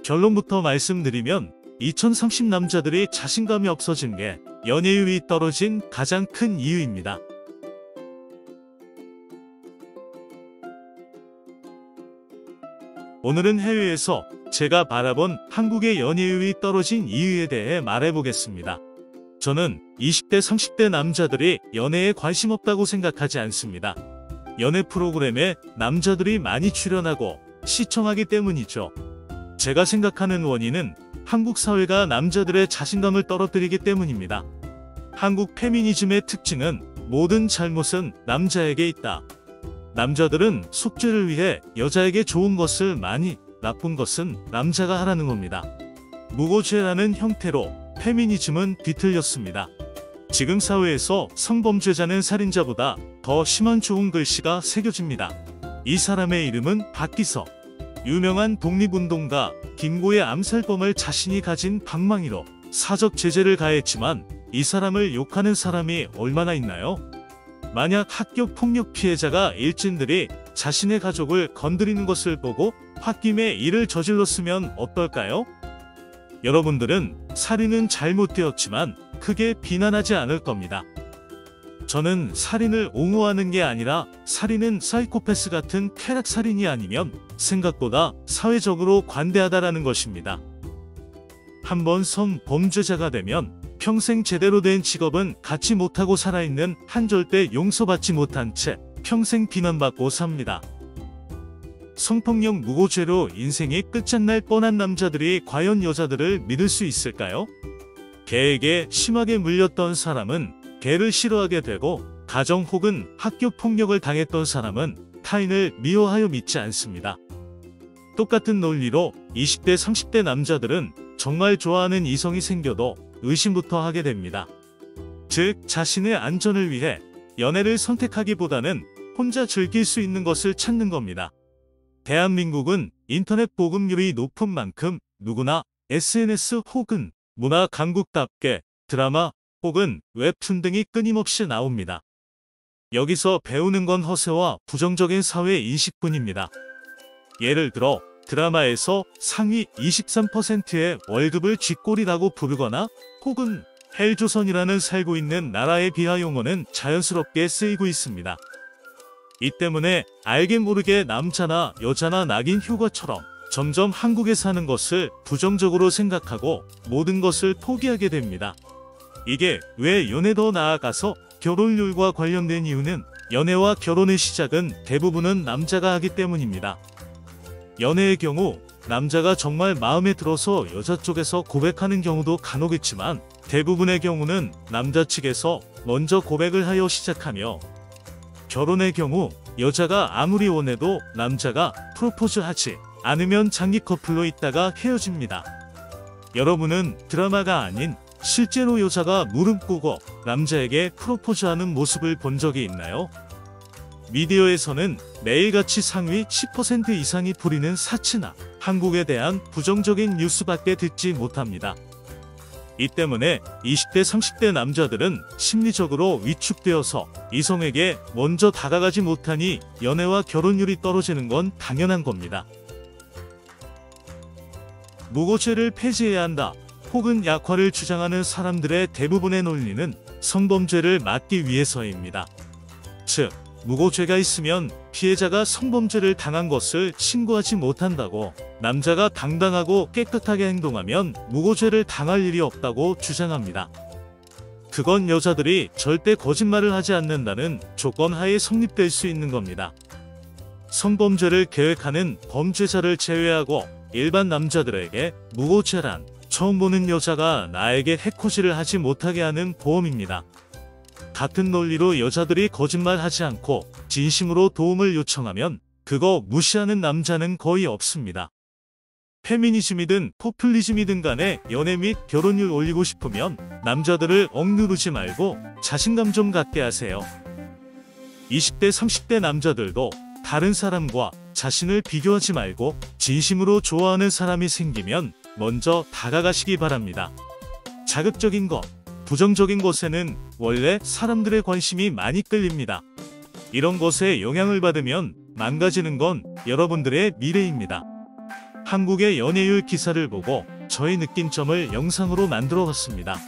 결론부터 말씀드리면 2030 남자들이 자신감이 없어진 게 연애율이 떨어진 가장 큰 이유입니다. 오늘은 해외에서 제가 바라본 한국의 연애율이 떨어진 이유에 대해 말해보겠습니다. 저는 20대, 30대 남자들이 연애에 관심 없다고 생각하지 않습니다. 연애 프로그램에 남자들이 많이 출연하고 시청하기 때문이죠. 제가 생각하는 원인은 한국 사회가 남자들의 자신감을 떨어뜨리기 때문입니다. 한국 페미니즘의 특징은 모든 잘못은 남자에게 있다. 남자들은 속죄를 위해 여자에게 좋은 것을 많이, 나쁜 것은 남자가 하라는 겁니다. 무고죄라는 형태로 페미니즘은 뒤틀렸습니다. 지금 사회에서 성범죄자는 살인자보다 더 심한 좋은 글씨가 새겨집니다. 이 사람의 이름은 박기석. 유명한 독립운동가 김고의 암살범을 자신이 가진 방망이로 사적 제재를 가했지만 이 사람을 욕하는 사람이 얼마나 있나요? 만약 학교 폭력 피해자가 일진들이 자신의 가족을 건드리는 것을 보고 홧김에 이를 저질렀으면 어떨까요? 여러분들은 살인은 잘못되었지만 크게 비난하지 않을 겁니다. 저는 살인을 옹호하는 게 아니라 살인은 사이코패스 같은 쾌락살인이 아니면 생각보다 사회적으로 관대하다라는 것입니다. 한번 성범죄자가 되면 평생 제대로 된 직업은 갖지 못하고 살아있는 한 절대 용서받지 못한 채 평생 비난받고 삽니다. 성폭력 무고죄로 인생이 끝장날 뻔한 남자들이 과연 여자들을 믿을 수 있을까요? 개에게 심하게 물렸던 사람은 개를 싫어하게 되고 가정 혹은 학교 폭력을 당했던 사람은 타인을 미워하여 믿지 않습니다. 똑같은 논리로 20대 30대 남자들은 정말 좋아하는 이성이 생겨도 의심부터 하게 됩니다. 즉 자신의 안전을 위해 연애를 선택하기보다는 혼자 즐길 수 있는 것을 찾는 겁니다. 대한민국은 인터넷 보급률이 높은 만큼 누구나 SNS 혹은 문화 강국답게 드라마 혹은 웹툰 등이 끊임없이 나옵니다. 여기서 배우는 건 허세와 부정적인 사회 인식뿐입니다. 예를 들어 드라마에서 상위 23%의 월급을 쥐꼬리라고 부르거나 혹은 헬조선이라는 살고 있는 나라의 비하 용어는 자연스럽게 쓰이고 있습니다. 이 때문에 알게 모르게 남자나 여자나 낙인 효과처럼 점점 한국에 사는 것을 부정적으로 생각하고 모든 것을 포기하게 됩니다. 이게 왜 연애 더 나아가서 결혼율과 관련된 이유는 연애와 결혼의 시작은 대부분은 남자가 하기 때문입니다. 연애의 경우 남자가 정말 마음에 들어서 여자 쪽에서 고백하는 경우도 간혹 있지만 대부분의 경우는 남자 측에서 먼저 고백을 하여 시작하며 결혼의 경우 여자가 아무리 원해도 남자가 프로포즈하지 않으면 장기 커플로 있다가 헤어집니다. 여러분은 드라마가 아닌 실제로 여자가 무릎 꿇고 남자에게 프로포즈하는 모습을 본 적이 있나요? 미디어에서는 매일같이 상위 10% 이상이 부리는 사치나 한국에 대한 부정적인 뉴스밖에 듣지 못합니다. 이 때문에 20대 30대 남자들은 심리적으로 위축되어서 이성에게 먼저 다가가지 못하니 연애와 결혼율이 떨어지는 건 당연한 겁니다. 무고죄를 폐지해야 한다 혹은 약화를 주장하는 사람들의 대부분의 논리는 성범죄를 막기 위해서입니다. 즉 무고죄가 있으면 피해자가 성범죄를 당한 것을 신고하지 못한다고 남자가 당당하고 깨끗하게 행동하면 무고죄를 당할 일이 없다고 주장합니다. 그건 여자들이 절대 거짓말을 하지 않는다는 조건 하에 성립될 수 있는 겁니다. 성범죄를 계획하는 범죄자를 제외하고 일반 남자들에게 무고죄란 처음 보는 여자가 나에게 해코지를 하지 못하게 하는 보험입니다. 같은 논리로 여자들이 거짓말하지 않고 진심으로 도움을 요청하면 그거 무시하는 남자는 거의 없습니다. 페미니즘이든 포퓰리즘이든 간에 연애 및 결혼율 올리고 싶으면 남자들을 억누르지 말고 자신감 좀 갖게 하세요. 20대 30대 남자들도 다른 사람과 자신을 비교하지 말고 진심으로 좋아하는 사람이 생기면 먼저 다가가시기 바랍니다. 자극적인 것, 부정적인 것에는 원래 사람들의 관심이 많이 끌립니다. 이런 것에 영향을 받으면 망가지는 건 여러분들의 미래입니다. 한국의 연애율 기사를 보고 저의 느낀점을 영상으로 만들어 봤습니다.